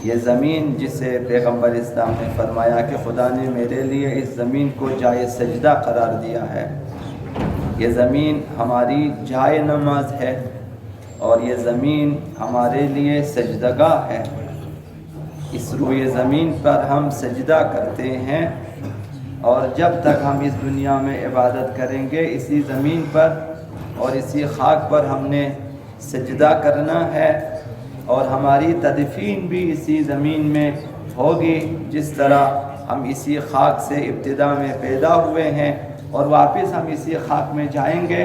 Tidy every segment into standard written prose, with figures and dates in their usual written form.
یہ زمین جسے پیغمبر اسلام نے فرمایا کہ خدا نے میرے لیے اس زمین کو جائے سجدہ قرار دیا ہے، یہ زمین ہماری جائے نماز ہے اور یہ زمین ہمارے لیے سجدگاہ ہے۔ اس روئے زمین پر ہم سجدہ کرتے ہیں، اور جب تک ہم اس دنیا میں عبادت کریں گے اسی زمین پر اور اسی خاک پر ہم نے سجدہ کرنا ہے، اور ہماری تدفین بھی اسی زمین میں ہوگی، جس طرح ہم اسی خاک سے ابتدا میں پیدا ہوئے ہیں اور واپس ہم اسی خاک میں جائیں گے۔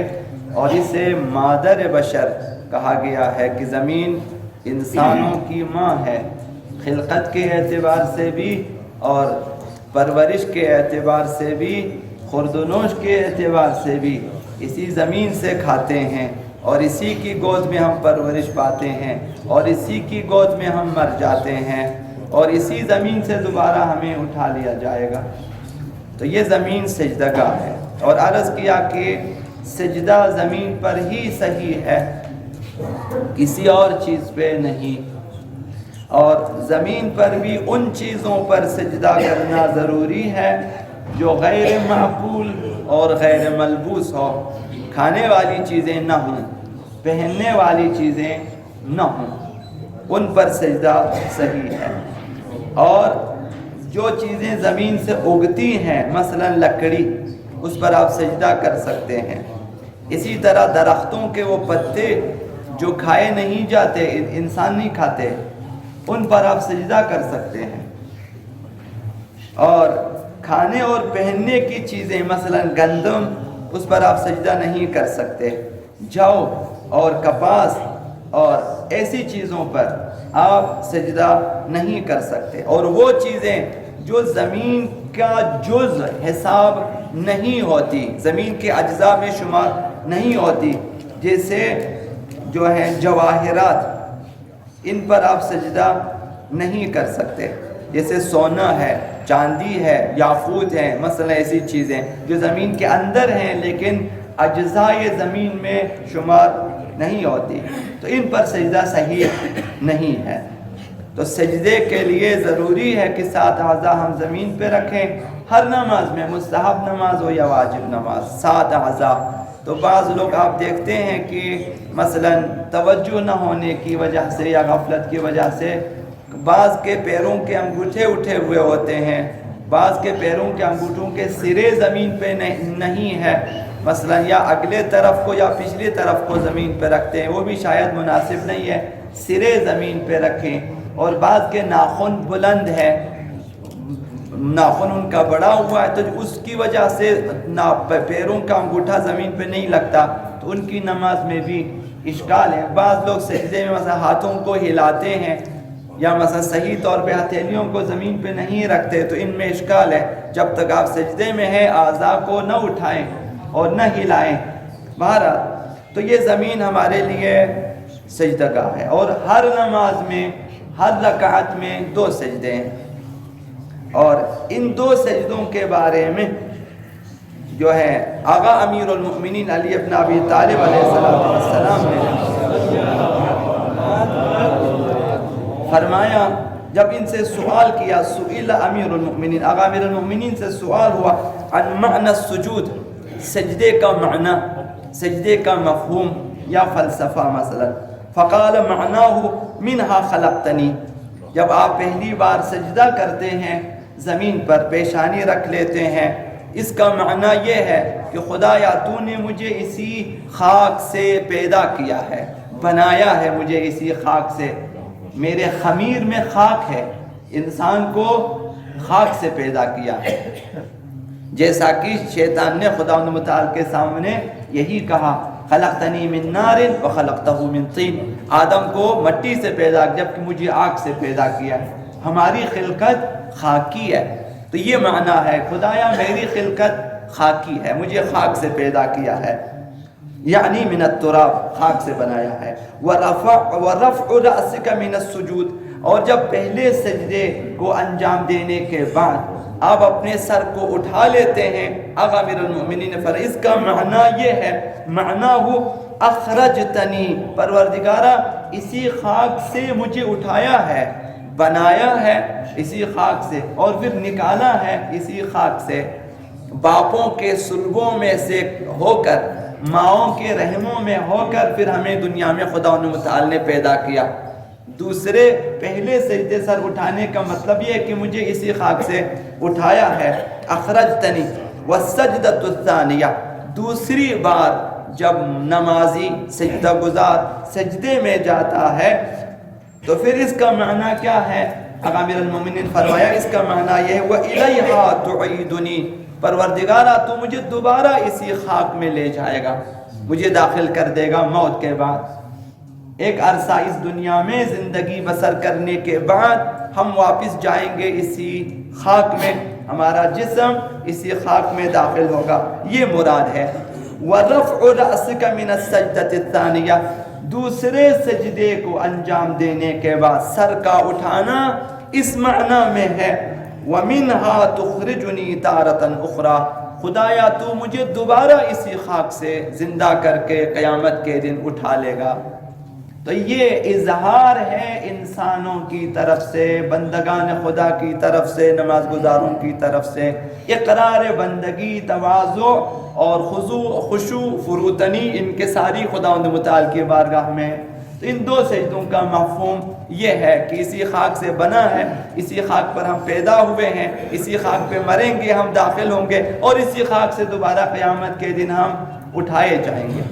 اور اسے مادر بشر کہا گیا ہے کہ زمین انسانوں کی ماں ہے، خلقت کے اعتبار سے بھی اور پرورش کے اعتبار سے بھی، خورد و نوش کے اعتبار سے بھی اسی زمین سے کھاتے ہیں، اور اسی کی گود میں ہم پرورش پاتے ہیں، اور اسی کی گود میں ہم مر جاتے ہیں، اور اسی زمین سے دوبارہ ہمیں اٹھا لیا جائے گا۔ تو یہ زمین سجدگاہ ہے، اور عرض کیا کہ سجدہ زمین پر ہی صحیح ہے، کسی اور چیز پہ نہیں، اور زمین پر بھی ان چیزوں پر سجدہ کرنا ضروری ہے جو غیر معقول اور غیر ملبوس ہو، کھانے والی چیزیں نہ ہوں، پہننے والی چیزیں نہ ہوں، ان پر سجدہ صحیح ہے۔ اور جو چیزیں زمین سے اگتی ہیں مثلا لکڑی، اس پر آپ سجدہ کر سکتے ہیں۔ اسی طرح درختوں کے وہ پتے جو کھائے نہیں جاتے، انسان نہیں کھاتے، ان پر آپ سجدہ کر سکتے ہیں۔ اور کھانے اور پہننے کی چیزیں مثلا گندم، اس پر آپ سجدہ نہیں کر سکتے۔ جو اور کپاس اور ایسی چیزوں پر آپ سجدہ نہیں کر سکتے، اور وہ چیزیں جو زمین کا جز حساب نہیں ہوتی، زمین کے اجزاء میں شمار نہیں ہوتی، جیسے جو ہیں جواہرات، ان پر آپ سجدہ نہیں کر سکتے، جیسے سونا ہے، چاندی ہے، یاقوت ہے، مثلا ایسی چیزیں جو زمین کے اندر ہیں لیکن اجزاء زمین میں شمار نہیں ہوتی، تو ان پر سجدہ صحیح نہیں ہے۔ تو سجدے کے لیے ضروری ہے کہ 7 اعضاء ہم زمین پہ رکھیں، ہر نماز میں، مستحب نماز ہو یا واجب نماز، 7 اعضاء۔ تو بعض لوگ آپ دیکھتے ہیں کہ مثلا توجہ نہ ہونے کی وجہ سے یا غفلت کی وجہ سے بعض کے پیروں کے انگوٹھے اٹھے ہوئے ہوتے ہیں، بعض کے پیروں کے انگوٹھوں کے سرے زمین پہ نہیں ہے، مثلا یا اگلے طرف کو یا پچھلی طرف کو زمین پہ رکھتے ہیں، وہ بھی شاید مناسب نہیں ہے، سرے زمین پہ رکھیں۔ اور بعض کے ناخن بلند ہے، ناخن ان کا بڑا ہوا ہے، تو اس کی وجہ سے پیروں کا انگوٹھا زمین پہ نہیں لگتا، تو ان کی نماز میں بھی اشکال ہے۔ بعض لوگ سجدے میں مثلا ہاتھوں کو ہلاتے ہیں یا مثلا صحیح طور پہ ہتھیلیوں کو زمین پہ نہیں رکھتے، تو ان میں اشکال ہے۔ جب تک آپ سجدے میں ہیں اعضاء کو نہ اٹھائیں اور نہ ہلائیں۔ بہرحال تو یہ زمین ہمارے لیے سجدگاہ ہے، اور ہر نماز میں، ہر رکعت میں 2 سجدے ہیں، اور ان 2 سجدوں کے بارے میں جو ہے آقا امیر المؤمنین علی بن ابی طالب علیہ السلام نے فرمایا، جب ان سے سوال کیا، سئل امیر المؤمنین، آقا امیر المؤمنین سے سوال ہوا عن معنی السجود، سجدے کا معنی، سجدے کا مفہوم یا فلسفہ مثلا، فقال معناہ منہا خلقتنی، جب آپ پہلی بار سجدہ کرتے ہیں زمین پر پیشانی رکھ لیتے ہیں، اس کا معنی یہ ہے کہ خدایا تو نے مجھے اسی خاک سے پیدا کیا ہے، بنایا ہے مجھے اسی خاک سے، میرے خمیر میں خاک ہے، انسان کو خاک سے پیدا کیا ہے، جیسا کہ شیطان نے خدا متعال کے سامنے یہی کہا، خلقتنی من نار وخلقتہ من طین، آدم کو مٹی سے پیدا جبکہ مجھے آگ سے پیدا کیا ہے، ہماری خلقت خاکی ہے۔ تو یہ معنی ہے، خدایا میری خلقت خاکی ہے، مجھے خاک سے پیدا کیا ہے، یعنی من التراب، خاک سے بنایا ہے۔ وَرَفْعُ رَأْسِكَ مِنَ السُّجُودِ، اور جب پہلے سجدے کو انجام دینے کے بعد آپ اپنے سر کو اٹھا لیتے ہیں، آقا امیر المؤمنین نے فرمایا اس کا معنی یہ ہے، معنی اخرجتنی، پروردگارہ اسی خاک سے مجھے اٹھایا ہے، بنایا ہے اسی خاک سے اور پھر نکالا ہے اسی خاک سے، باپوں کے صلبوں میں سے ہو کر، ماؤں کے رحموں میں ہو کر پھر ہمیں دنیا میں خدا متعال نے پیدا کیا۔ دوسرے پہلے سجدے سر اٹھانے کا مطلب یہ ہے کہ مجھے اسی خاک سے اٹھایا ہے۔ اخرجتنی والسجدۃ الثانیہ، دوسری بار جب نمازی سجدہ گزار سجدے میں جاتا ہے تو پھر اس کا معنی کیا ہے؟ آقا امیر المومنین فرمایا اس کا معنی یہ ہے وَإِلَيْهَا تُعِيدُنِي، پروردگارہ تو مجھے دوبارہ اسی خاک میں لے جائے گا، مجھے داخل کر دے گا موت کے بعد۔ ایک عرصہ اس دنیا میں زندگی بسر کرنے کے بعد ہم واپس جائیں گے اسی خاک میں، ہمارا جسم اسی خاک میں داخل ہوگا، یہ مراد ہے۔ وَرَفْعُ رَأْسِكَ مِنَ السَّجْدَةِ الثَّانِيَةِ، دوسرے سجدے کو انجام دینے کے بعد سر کا اٹھانا اس معنی میں ہے وَمِنْهَا تُخْرِجُنِي تَارَةً أُخْرَى، خدایا تو مجھے دوبارہ اسی خاک سے زندہ کر کے قیامت کے دن اٹھا لے گا۔ تو یہ اظہار ہے انسانوں کی طرف سے، بندگان خدا کی طرف سے، نماز گزاروں کی طرف سے، اقرار بندگی، تواضع اور خشوع، فروتنی، انکساری خداوند متعال کی بارگاہ میں۔ تو ان دو سجدوں کا مفہوم یہ ہے کہ اسی خاک سے بنا ہے، اسی خاک پر ہم پیدا ہوئے ہیں، اسی خاک پہ مریں گے، ہم داخل ہوں گے اور اسی خاک سے دوبارہ قیامت کے دن ہم اٹھائے جائیں گے۔